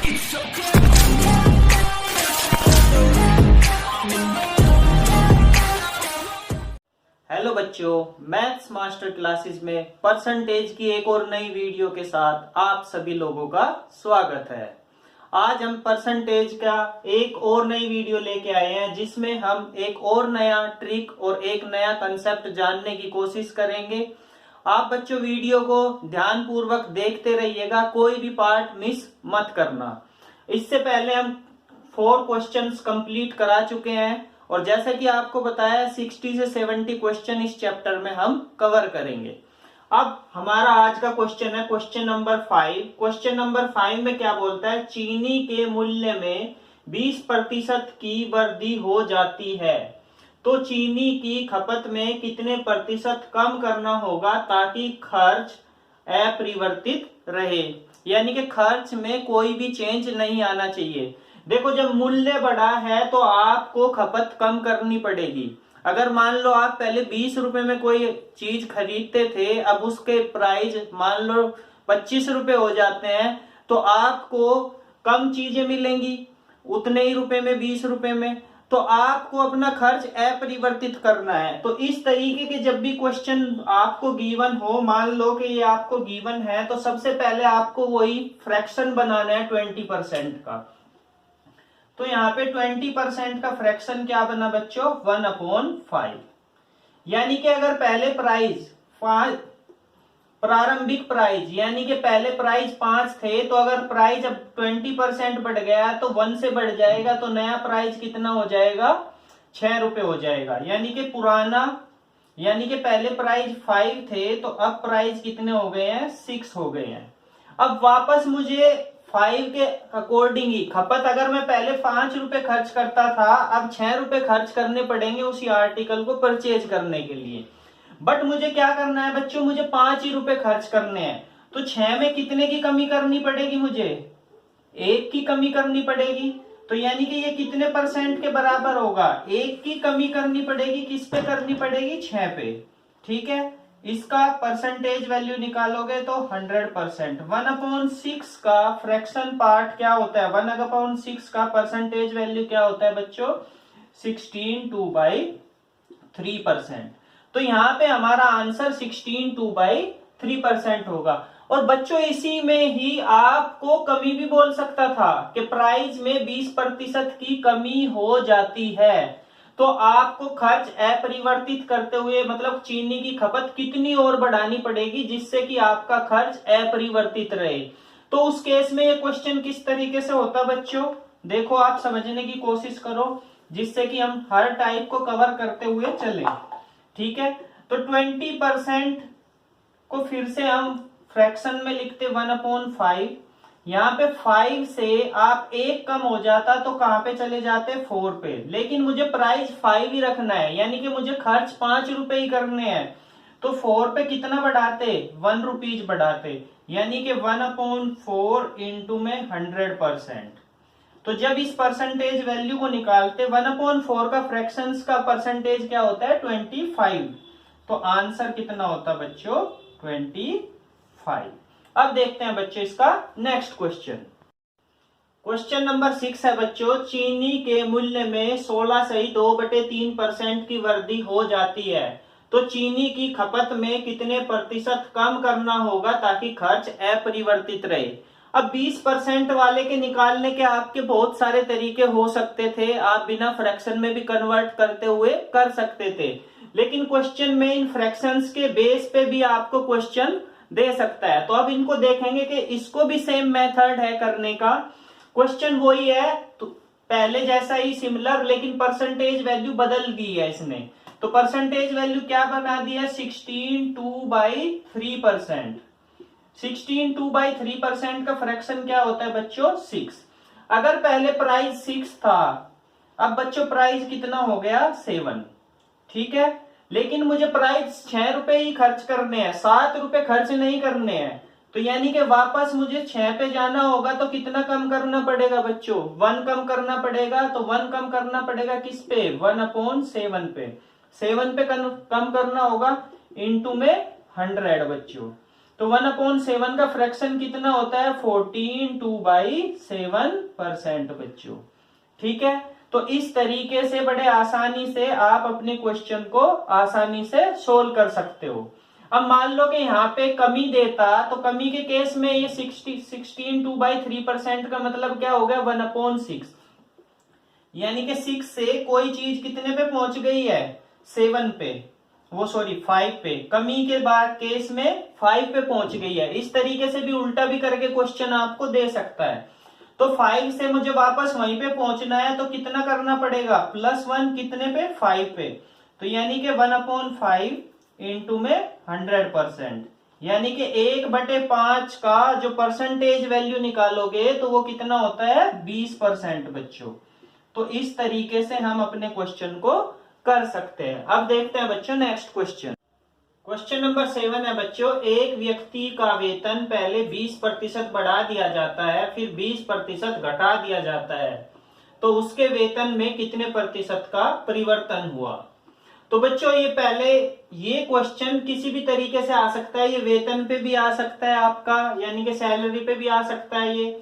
Hello बच्चों, maths master classes में percentage की एक और नई वीडियो के साथ आप सभी लोगों का स्वागत है। आज हम परसेंटेज का एक और नई वीडियो लेके आए हैं, जिसमें हम एक और नया ट्रिक और एक नया कंसेप्ट जानने की कोशिश करेंगे। आप बच्चों वीडियो को ध्यान पूर्वक देखते रहिएगा, कोई भी पार्ट मिस मत करना। इससे पहले हम 4 क्वेश्चंस कंप्लीट करा चुके हैं और जैसा कि आपको बताया 60 से 70 क्वेश्चन इस चैप्टर में हम कवर करेंगे। अब हमारा आज का क्वेश्चन है क्वेश्चन नंबर 5। क्वेश्चन नंबर 5 में क्या बोलता है, चीनी के मूल्य में 20% की वृद्धि हो जाती है, तो चीनी की खपत में कितने प्रतिशत कम करना होगा ताकि खर्च अपरिवर्तित रहे। यानी कि खर्च में कोई भी चेंज नहीं आना चाहिए। देखो, जब मूल्य बढ़ा है तो आपको खपत कम करनी पड़ेगी। अगर मान लो आप पहले 20 रुपए में कोई चीज खरीदते थे, अब उसके प्राइस मान लो 25 रुपए हो जाते हैं, तो आपको कम चीजें मिलेंगी उतने ही रुपए में, 20 रुपए में। तो आपको अपना खर्च अपरिवर्तित करना है। तो इस तरीके के जब भी क्वेश्चन आपको गिवन हो, मान लो कि ये आपको गिवन है, तो सबसे पहले आपको वही फ्रैक्शन बनाना है 20% का। तो यहाँ पे 20% का फ्रैक्शन क्या बना बच्चों, 1/5। यानी कि अगर पहले प्राइस प्रारंभिक प्राइस यानी कि पहले प्राइस 5 थे, तो अगर प्राइस अब 20% बढ़ गया तो 1 से बढ़ जाएगा, तो नया प्राइस कितना हो जाएगा, 6 रुपए हो जाएगा। यानी कि पहले प्राइस 5 थे, तो अब प्राइस कितने हो गए हैं, 6 हो गए हैं। अब वापस मुझे 5 के अकॉर्डिंग ही खपत, अगर मैं पहले 5 रुपए खर्च करता था, अब 6 रुपए खर्च करने पड़ेंगे उसी आर्टिकल को परचेज करने के लिए। बट मुझे क्या करना है बच्चों, मुझे 5 ही रुपए खर्च करने हैं। तो 6 में कितने की कमी करनी पड़ेगी, मुझे 1 की कमी करनी पड़ेगी। तो यानी कि ये कितने परसेंट के बराबर होगा, 1 की कमी करनी पड़ेगी। किस पे करनी पड़ेगी, 6 पे। ठीक है, इसका परसेंटेज वैल्यू निकालोगे तो 100%। 1/6 का फ्रैक्शन पार्ट क्या होता है, 1/6 का परसेंटेज वैल्यू क्या होता है बच्चों, 16/2/3%। तो यहाँ पे हमारा आंसर 16/2/3% होगा। और बच्चों इसी में ही आपको कमी भी बोल सकता था कि प्राइस में 20% की कमी हो जाती है, तो आपको खर्च अपरिवर्तित करते हुए मतलब चीनी की खपत कितनी और बढ़ानी पड़ेगी जिससे कि आपका खर्च अपरिवर्तित रहे। तो उस केस में ये क्वेश्चन किस तरीके से होता बच्चों, देखो आप समझने की कोशिश करो, जिससे कि हम हर टाइप को कवर करते हुए चले। ठीक है, तो 20% को फिर से हम फ्रैक्शन में लिखते 1/5। यहाँ पे 5 से आप 1 कम हो जाता तो कहां पे चले जाते, 4 पे। लेकिन मुझे प्राइस 5 ही रखना है, यानी कि मुझे खर्च 5 रुपए ही करने हैं। तो 4 पे कितना बढ़ाते, 1 रुपीज बढ़ाते, यानी कि 1/4 इंटू में 100%। तो जब इस परसेंटेज वैल्यू को निकालते 1/4 का फ्रैक्शंस का परसेंटेज क्या होता है, 25। तो आंसर कितना होता है बच्चों, 25। अब देखते हैं बच्चों इसका नेक्स्ट क्वेश्चन। क्वेश्चन नंबर 6 है बच्चों, चीनी के मूल्य में 16 से 2/3% की वृद्धि हो जाती है, तो चीनी की खपत में कितने प्रतिशत कम करना होगा ताकि खर्च अपरिवर्तित रहे। अब 20% वाले के निकालने के आपके बहुत सारे तरीके हो सकते थे, आप बिना फ्रैक्शन में भी कन्वर्ट करते हुए कर सकते थे, लेकिन क्वेश्चन में इन फ्रैक्शंस के बेस पे भी आपको क्वेश्चन दे सकता है। तो अब इनको देखेंगे कि इसको भी सेम मेथड है करने का। क्वेश्चन वही है, तो पहले जैसा ही सिमिलर, लेकिन परसेंटेज वैल्यू बदल दी है इसने। तो परसेंटेज वैल्यू क्या बना दी है, 16/2/3%। 16/2/3% का फ्रैक्शन क्या होता है बच्चों, 6। अगर पहले प्राइस 6 था, अब बच्चों प्राइस कितना हो गया, 7। ठीक है, लेकिन मुझे प्राइस 6 रुपए ही खर्च करने हैं, 7 रुपए खर्च नहीं करने हैं। तो यानी कि वापस मुझे 6 पे जाना होगा, तो कितना कम करना पड़ेगा बच्चों, 1 कम करना पड़ेगा। तो 1 कम करना पड़ेगा किस पे, 1/7 पे। 7 पे कम करना होगा, इंटू में 100 बच्चों। तो 1/7 का फ्रैक्शन कितना होता है 14 2/7% बच्चों। ठीक है, तो इस तरीके से बड़े आसानी से आप अपने क्वेश्चन को आसानी से सोल्व कर सकते हो। अब मान लो कि यहाँ पे कमी देता, तो कमी के केस में ये 16 2/3% का मतलब क्या हो गया 1/6, यानी कि 6 से कोई चीज कितने पे पहुंच गई है 7 पे, वो सॉरी 5 पे, कमी के बाद केस में 5 पे पहुंच गई है। इस तरीके से भी उल्टा भी करके क्वेश्चन आपको दे सकता है। तो 5 से मुझे वापस वहीं पे पहुंचना है, तो कितना करना पड़ेगा +1 कितने पे 5 पे, तो यानी कि 1/5 इंटू में 100%, यानी कि 1/5 का जो परसेंटेज वैल्यू निकालोगे तो वो कितना होता है 20% बच्चों। तो इस तरीके से हम अपने क्वेश्चन को कर सकते हैं। अब देखते हैं बच्चों नेक्स्ट क्वेश्चन। क्वेश्चन नंबर 7 है बच्चों, एक व्यक्ति का वेतन पहले 20% बढ़ा दिया जाता है, फिर 20% घटा दिया जाता है, तो उसके वेतन में कितने प्रतिशत का परिवर्तन हुआ। तो बच्चों ये पहले ये क्वेश्चन किसी भी तरीके से आ सकता है, ये वेतन पे भी आ सकता है आपका, यानी कि सैलरी पे भी आ सकता है,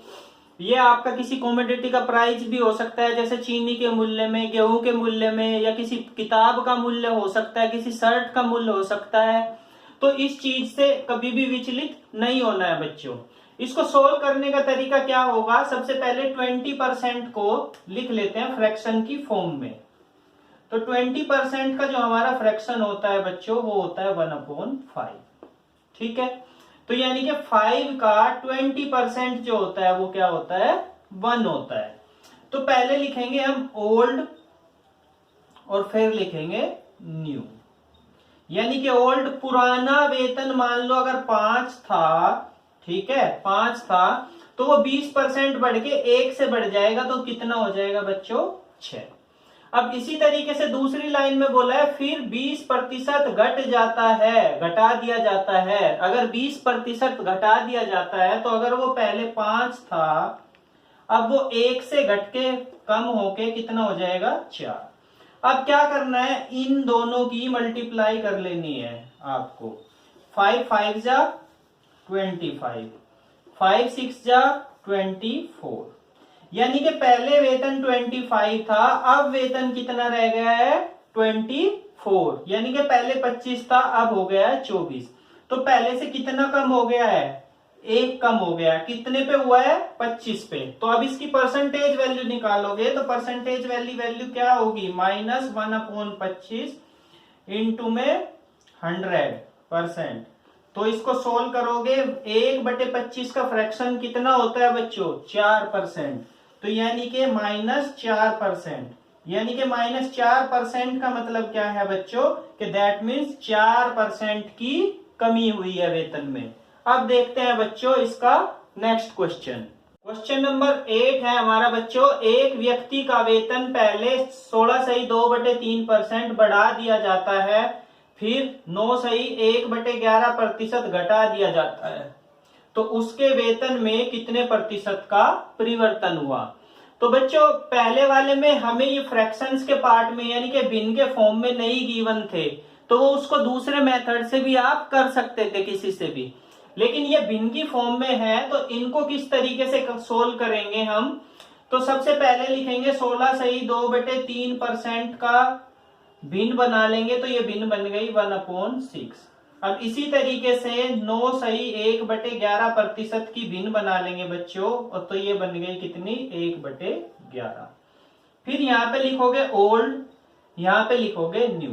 ये आपका किसी कॉमोडिटी का प्राइस भी हो सकता है, जैसे चीनी के मूल्य में, गेहूं के मूल्य में, या किसी किताब का मूल्य हो सकता है, किसी शर्ट का मूल्य हो सकता है। तो इस चीज से कभी भी विचलित नहीं होना है बच्चों। इसको सोल्व करने का तरीका क्या होगा, सबसे पहले 20% को लिख लेते हैं फ्रैक्शन की फॉर्म में। तो 20% का जो हमारा फ्रैक्शन होता है बच्चों वो होता है 1/5। ठीक है, तो यानी कि 5 का 20% जो होता है वो क्या होता है 1 होता है। तो पहले लिखेंगे हम ओल्ड और फिर लिखेंगे न्यू, यानी कि ओल्ड पुराना वेतन मान लो अगर 5 था, ठीक है 5 था, तो वो 20% बढ़ के 1 से बढ़ जाएगा, तो कितना हो जाएगा बच्चों 6। अब इसी तरीके से दूसरी लाइन में बोला है फिर 20% घट जाता है, घटा दिया जाता है। अगर 20% घटा दिया जाता है, तो अगर वो पहले 5 था, अब वो 1 से घट के कम होके कितना हो जाएगा 4। अब क्या करना है, इन दोनों की मल्टीप्लाई कर लेनी है आपको। 5 5 जा 25, 5 6 जा 24, यानी कि पहले वेतन 25 था, अब वेतन कितना रह गया है 24, यानी कि पहले 25 था अब हो गया है 24। तो पहले से कितना कम हो गया है 1 कम हो गया, कितने पे हुआ है 25 पे। तो अब इसकी परसेंटेज वैल्यू निकालोगे तो परसेंटेज वैल्यू क्या होगी -1/25 इंटू में 100%। तो इसको सोल्व करोगे 1/25 का फ्रैक्शन कितना होता है बच्चों 4%, तो यानी कि -4%, यानी कि -4% का मतलब क्या है बच्चों कि दैट मीन्स 4% की कमी हुई है वेतन में। अब देखते हैं बच्चों इसका नेक्स्ट क्वेश्चन। क्वेश्चन नंबर 8 है हमारा बच्चों, एक व्यक्ति का वेतन पहले 16.2/3% बढ़ा दिया जाता है, फिर 9.1/11% घटा दिया जाता है, तो उसके वेतन में कितने प्रतिशत का परिवर्तन हुआ। तो बच्चों पहले वाले में हमें ये फ्रैक्शंस के पार्ट में यानी कि भिन्न के फॉर्म में नहीं गिवन थे, तो वो उसको दूसरे मेथड से भी आप कर सकते थे किसी से भी, लेकिन ये भिन्न की फॉर्म में है, तो इनको किस तरीके से सोल्व करेंगे हम। तो सबसे पहले लिखेंगे 16.2/3% का भिन्न बना लेंगे, तो ये भिन्न बन गई 1/6। अब इसी तरीके से 9.1/11% की भिन्न बना लेंगे बच्चों, और तो ये बन गई कितनी 1/11। फिर यहाँ पे लिखोगे ओल्ड, यहाँ पे लिखोगे न्यू।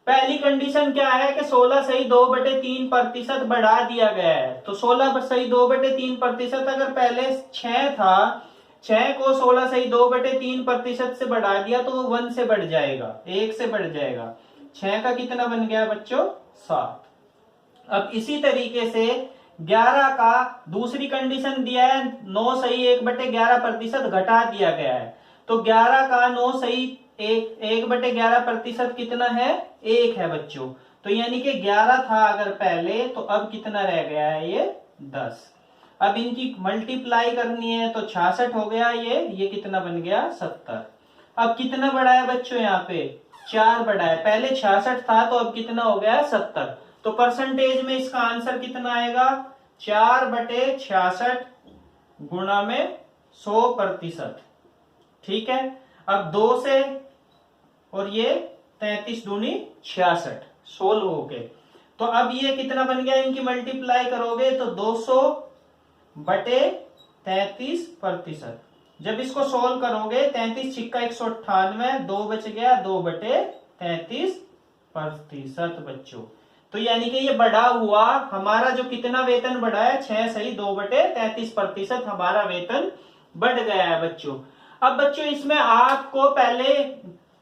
पहली कंडीशन क्या है कि 16.2/3% बढ़ा दिया गया है, तो 16.2/3% अगर पहले 6 था, 6 को 16.2/3% से बढ़ा दिया तो वो 1 से बढ़ जाएगा, 1 से बढ़ जाएगा। 6 का कितना बन गया बच्चों 7। अब इसी तरीके से 11 का दूसरी कंडीशन दिया है 9.1/11% घटा दिया गया है, तो 11 का 9.1/11% कितना है 1 है बच्चों, तो यानी कि 11 था अगर पहले, तो अब कितना रह गया है ये 10। अब इनकी मल्टीप्लाई करनी है तो 66 हो गया, ये कितना बन गया 70। अब कितना बढ़ा है बच्चों यहाँ पे 4 बढ़ा है, पहले 66 था तो अब कितना हो गया 70, तो परसेंटेज में इसका आंसर कितना आएगा, 4/66 गुणा में 100%। ठीक है, अब 2 से और ये 33 दूनी 66 16 हो गए। तो अब ये कितना बन गया, इनकी मल्टीप्लाई करोगे तो 200/33%। जब इसको सोल्व करोगे 33 छिक्का 198, 2 बच गया 2/33% बच्चों। तो यानी कि ये बढ़ा हुआ हमारा जो कितना वेतन बढ़ा है, 6 सही 2/33% हमारा वेतन बढ़ गया है बच्चों। अब बच्चों इसमें आपको पहले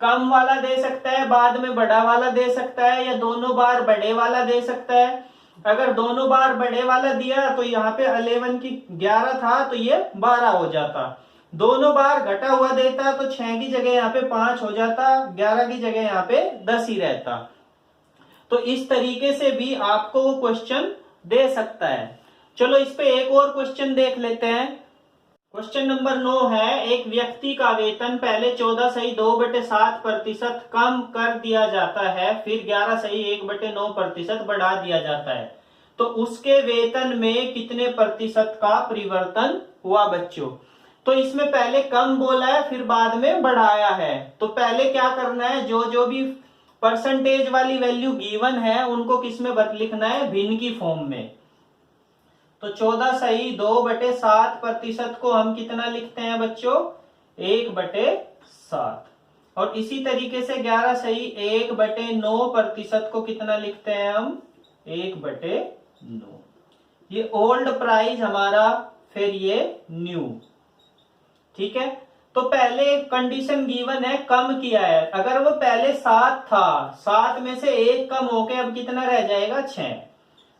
कम वाला दे सकता है, बाद में बड़ा वाला दे सकता है, या दोनों बार बड़े वाला दे सकता है। अगर दोनों बार बड़े वाला दिया तो यहाँ पे 11 की 11 था तो ये 12 हो जाता। दोनों बार घटा हुआ देता तो 6 की जगह यहाँ पे 5 हो जाता, 11 की जगह यहाँ पे 10 ही रहता। तो इस तरीके से भी आपको वो क्वेश्चन दे सकता है। चलो इस पे एक और क्वेश्चन देख लेते हैं। क्वेश्चन नंबर 9 है, एक व्यक्ति का वेतन पहले 14/2/7% कम कर दिया जाता है, फिर 11/1/9% बढ़ा दिया जाता है, तो उसके वेतन में कितने प्रतिशत का परिवर्तन हुआ बच्चों। तो इसमें पहले कम बोला है, फिर बाद में बढ़ाया है। तो पहले क्या करना है, जो भी परसेंटेज वाली वैल्यू गिवन है उनको किस में लिखना है, भिन्न की फॉर्म में। तो 14/2/7% को हम कितना लिखते हैं बच्चों, 1/7। और इसी तरीके से 11/1/9% को कितना लिखते हैं हम, 1/9। ये ओल्ड प्राइस हमारा, फिर ये न्यू। ठीक है, तो पहले कंडीशन गिवन है, कम किया है। अगर वो पहले 7 था, 7 में से 1 कम होके अब कितना रह जाएगा, 6।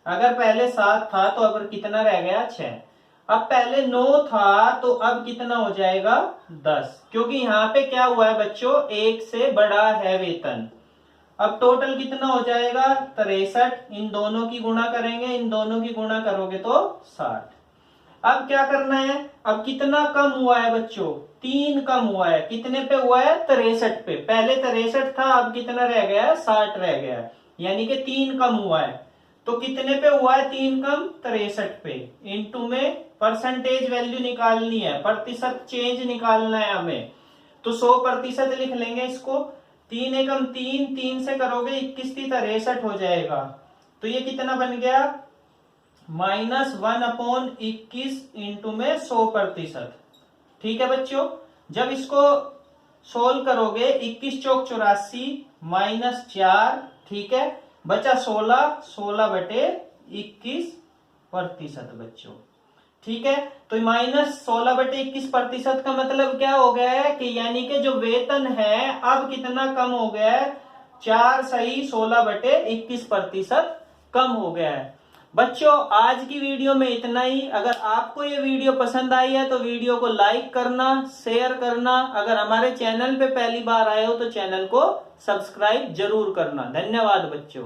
अगर पहले 7 था तो अब कितना रह गया, 6। अब पहले 9 था तो अब कितना हो जाएगा, 10, क्योंकि यहाँ पे क्या हुआ है बच्चों, 1 से बड़ा है वेतन। अब टोटल कितना हो जाएगा, 63। इन दोनों की गुणा करेंगे, इन दोनों की गुणा करोगे तो 60। अब क्या करना है, अब कितना कम हुआ है बच्चों, 3 कम हुआ है। कितने पे हुआ है, 63 पे। पहले 63 था, अब कितना रह गया है, 60 रह गया है, यानी कि 3 कम हुआ है। तो कितने पे हुआ है 3 कम, 63 पे। इनटू में परसेंटेज वैल्यू निकालनी है, प्रतिशत चेंज निकालना है हमें। तो 100% लिख लेंगे इसको। 3 एकम 3, 3 से करोगे 21 × 63 हो जाएगा। तो ये कितना बन गया, -1/21 इंटू में 100%। ठीक है बच्चों, जब इसको सोल्व करोगे 21 चौक 84 -4, ठीक है, बचा 16, 16/21% बच्चों। ठीक है, तो -16/21% का मतलब क्या हो गया है कि यानी कि जो वेतन है अब कितना कम हो गया है, 4 सही 16/21% कम हो गया है। बच्चों आज की वीडियो में इतना ही। अगर आपको ये वीडियो पसंद आई है तो वीडियो को लाइक करना, शेयर करना। अगर हमारे चैनल पे पहली बार आए हो तो चैनल को सब्सक्राइब जरूर करना। धन्यवाद बच्चों।